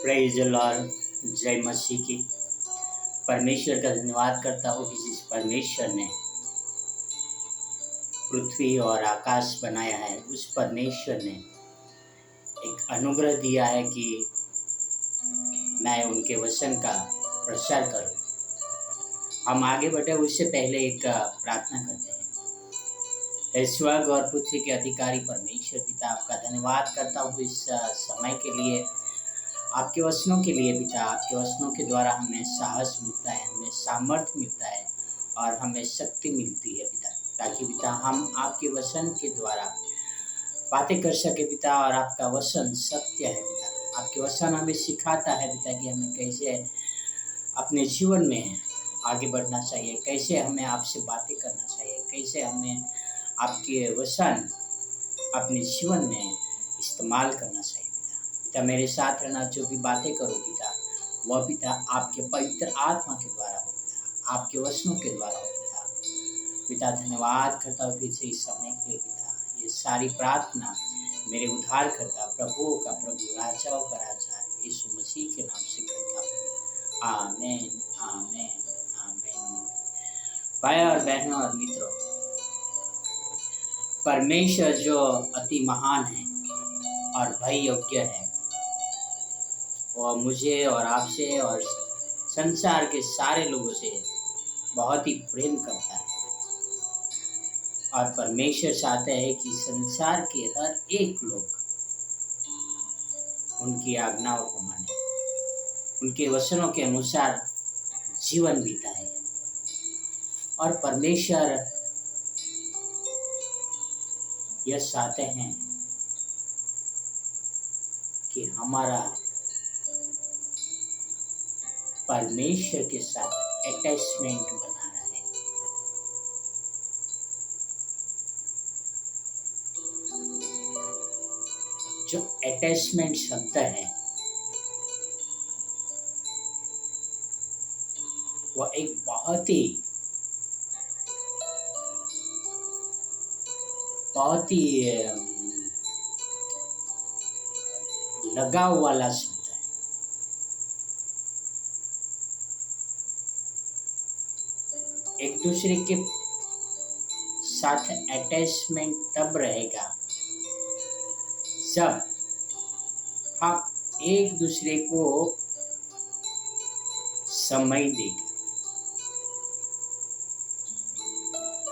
Praise Lord. जय मसीह की। परमेश्वर का धन्यवाद करता हूँ कि जिस परमेश्वर ने पृथ्वी और आकाश बनाया है, उस परमेश्वर ने एक अनुग्रह दिया है कि मैं उनके वचन का प्रचार करूं। हम आगे बढ़े उससे पहले एक प्रार्थना करते हैं। हे स्वर्ग और पृथ्वी के अधिकारी परमेश्वर पिता, आपका धन्यवाद करता हूँ इस समय के लिए, आपके वचनों के लिए पिता। आपके वचनों के द्वारा हमें साहस मिलता है, हमें सामर्थ्य मिलता है और हमें शक्ति मिलती है पिता, ताकि पिता हम आपके वचन के द्वारा बातें कर सके पिता। और आपका वचन सत्य है पिता। आपके वचन हमें सिखाता है पिता कि हमें कैसे अपने जीवन में आगे बढ़ना चाहिए, कैसे हमें आपसे बातें करना चाहिए, कैसे हमें आपके वचन अपने जीवन में इस्तेमाल करना चाहिए पिता। मेरे साथ रहना, जो भी बातें करो पिता, वह पिता आपके पवित्र आत्मा के द्वारा हो पिता, आपके वचनों के द्वारा हो पिता। पिता धन्यवाद करता हूँ फिर से इस समय के लिए पिता। ये सारी प्रार्थना मेरे उद्धार करता, प्रभुओं का प्रभु, राजाओं का राजा यीशु मसीह के नाम से करता हूँ। आमीन, आमीन, आमीन। भाई और बहनों और मित्रों, परमेश्वर जो अति महान है और भय योग्य है, वह मुझे और आपसे और संसार के सारे लोगों से बहुत ही प्रेम करता है। और परमेश्वर चाहते हैं कि संसार के हर एक लोग उनकी आज्ञाओं को माने, उनके वचनों के अनुसार जीवन बिताए। और परमेश्वर यह चाहते हैं कि हमारा परमेश्वर के साथ अटैचमेंट बना रहे। जो अटैचमेंट शब्द है, वह एक बहुत ही लगाव वाला शब्द है। एक दूसरे के साथ अटैचमेंट तब रहेगा जब हम एक दूसरे को समय देगा,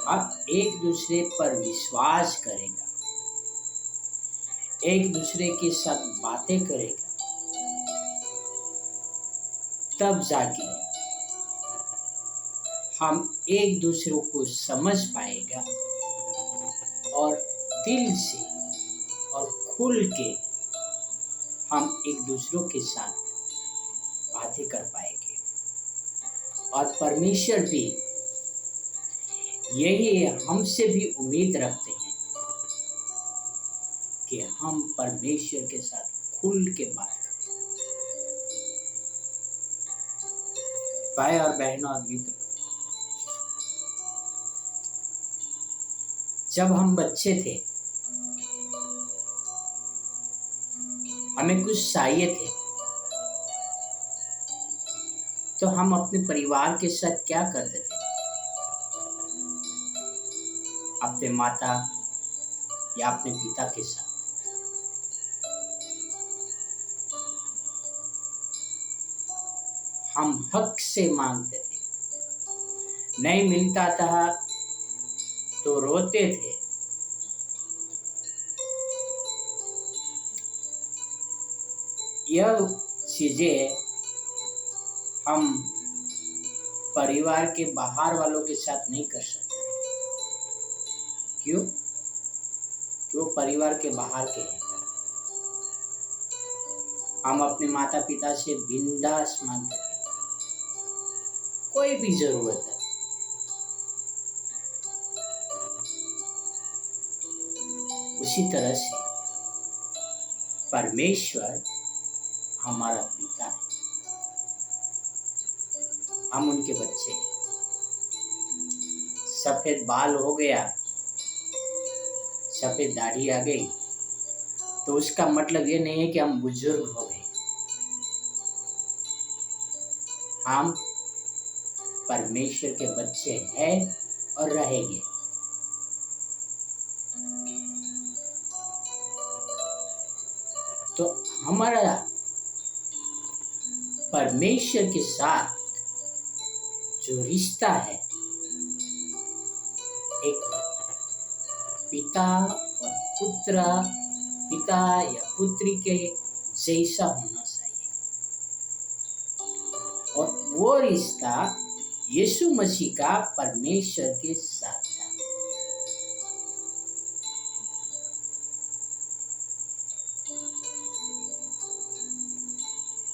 हम एक दूसरे पर विश्वास करेगा, एक दूसरे के साथ बातें करेगा, तब जाके हम एक दूसरे को समझ पाएगा और दिल से और खुल के हम एक दूसरों के साथ बातें कर पाएंगे। और परमेश्वर भी यही हमसे भी उम्मीद रखते हैं कि हम परमेश्वर के साथ खुल के बात करें। भाई और बहनों और मित्रों, जब हम बच्चे थे, हमें कुछ चाहिए थे, तो हम अपने परिवार के साथ क्या करते थे? अपने माता या अपने पिता के साथ हम हक से मांगते थे। नहीं मिलता था तो रोते थे। यह चीजें हम परिवार के बाहर वालों के साथ नहीं कर सकते। क्यों? क्यों परिवार के बाहर के हैं। हम अपने माता पिता से बिंदास मांगते हैं, कोई भी जरूरत है। उसी तरह से परमेश्वर हमारा पिता है, हम उनके बच्चे हैं। सफेद बाल हो गया, सफेद दाढ़ी आ गई, तो उसका मतलब ये नहीं है कि हम बुजुर्ग हो गए। हम परमेश्वर के बच्चे हैं और रहेंगे। तो हमारा परमेश्वर के साथ जो रिश्ता है, एक पिता और पुत्र, पिता या पुत्री के जैसा होना चाहिए। और वो रिश्ता यीशु मसीह का परमेश्वर के साथ था।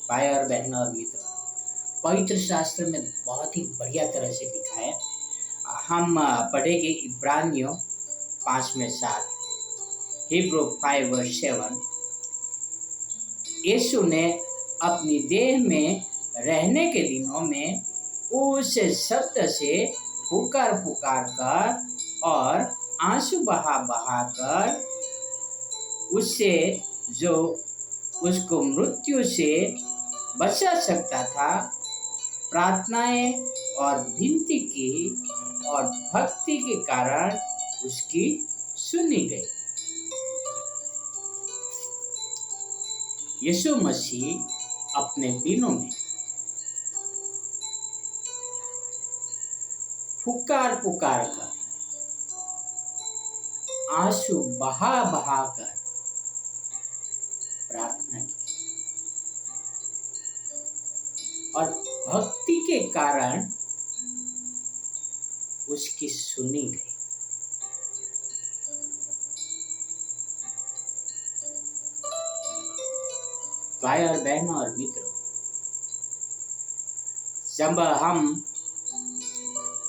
भाई और बहनों और मित्रों, पवित्र शास्त्र में बहुत ही बढ़िया तरह से लिखा है। हम पढ़ेंगे इब्रानियों 5:7, हिब्रू 5:7। यीशु ने अपनी देह में रहने के दिनों में उस शब्द से पुकार कर और आंसू बहा कर उससे जो उसको मृत्यु से बचा सकता था, प्रार्थनाएं और विनती की और भक्ति के कारण उसकी सुनी गई। यीशु मसीह अपने दिनों में पुकार कर, आंसू बहा कर प्रार्थना की और भक्ति के कारण उसकी सुनी गई। भाई और बहनों और मित्रों, जब हम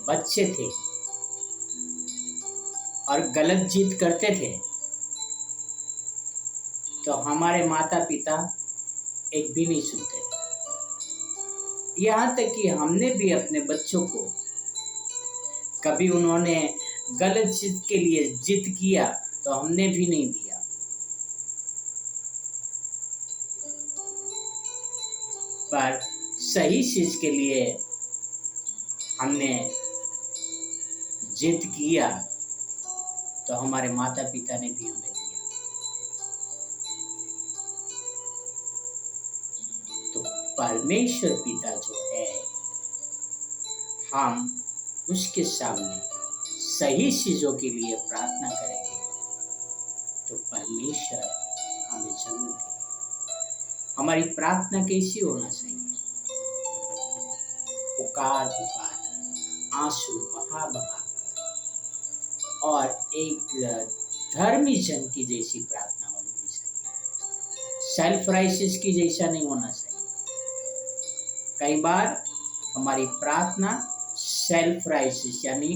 बच्चे थे और गलत जिद करते थे तो हमारे माता पिता एक भी नहीं सुनते थे। यहाँ तक कि हमने भी अपने बच्चों को कभी उन्होंने गलत चीज के लिए जिद किया तो हमने भी नहीं दिया। पर सही चीज के लिए हमने जिद किया तो हमारे माता पिता ने भी हमें दिया। तो परमेश्वर पिता जो है, हम उसके सामने सही चीजों के लिए प्रार्थना करेंगे तो परमेश्वर हमें जरूर देगा। हमारी प्रार्थना कैसी होना चाहिए? पुकार आंसू बहा कर और एक धर्मी जन की जैसी प्रार्थना होनी चाहिए। सेल्फ राइसिस की जैसा नहीं होना चाहिए। कई बार हमारी प्रार्थना सेल्फ राइसिस यानी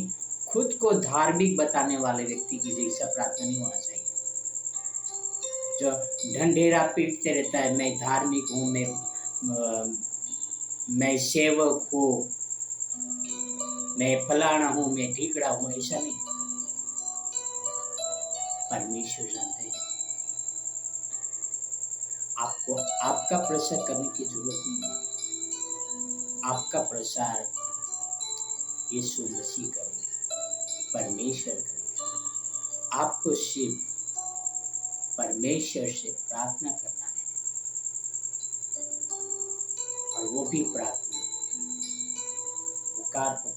खुद को धार्मिक बताने वाले व्यक्ति की जैसा प्रार्थना नहीं होना चाहिए, जो ढंढेरा पीटते रहता है, मैं धार्मिक हूँ, मैं सेवक हूँ, मैं फलाना हूँ, मैं ठीकड़ा हूँ। ऐसा नहीं। परमेश्वर जानते हैं आपको आपका प्रसार करने की जरूरत नहीं है। आपका प्रसार यीशु मसीह करेगा, परमेश्वर करेगा। आपको सिर्फ परमेश्वर से प्रार्थना करना है और वो भी प्रार्थना पुकार कर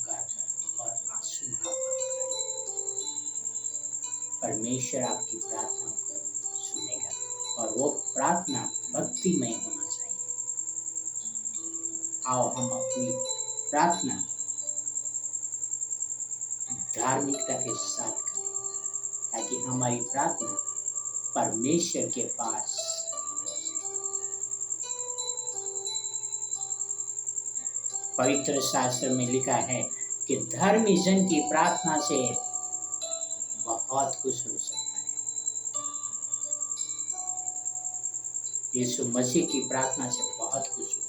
और आंसू बहा कर। परमेश्वर आपकी प्रार्थना को सुनेगा और वो प्रार्थना भक्तिमय होना चाहिए। आओ हम अपनी प्रार्थना धार्मिकता के साथ करें ताकि हमारी प्रार्थना परमेश्वर के पास पहुंचे। पवित्र शास्त्र में लिखा है कि धर्मी जन की प्रार्थना से बहुत कुछ हो सकता है। यीशु मसीह की प्रार्थना से बहुत कुछ हुआ।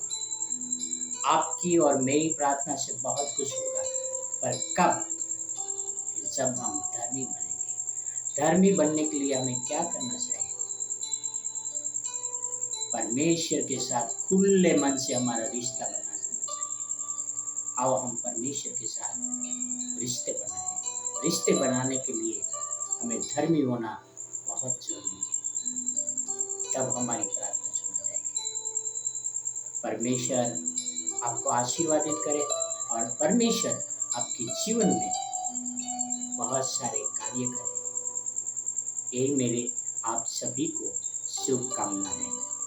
आपकी और मेरी प्रार्थना से बहुत कुछ होगा, पर कब? जब हम धर्मी बनेंगे। धर्मी बनने के लिए हमें क्या करना चाहिए? परमेश्वर के साथ खुले मन से हमारा रिश्ता बनाना चाहिए। आओ हम परमेश्वर के साथ रिश्ते बनाएं। रिश्ते बनाने के लिए हमें धर्मी होना बहुत जरूरी है, तब हमारी प्रार्थना सुना जाएगी। परमेश्वर आपको आशीर्वादित करे और परमेश्वर आपके जीवन में बहुत सारे कार्य करे। यही मेरे आप सभी को शुभकामनाएं हैं।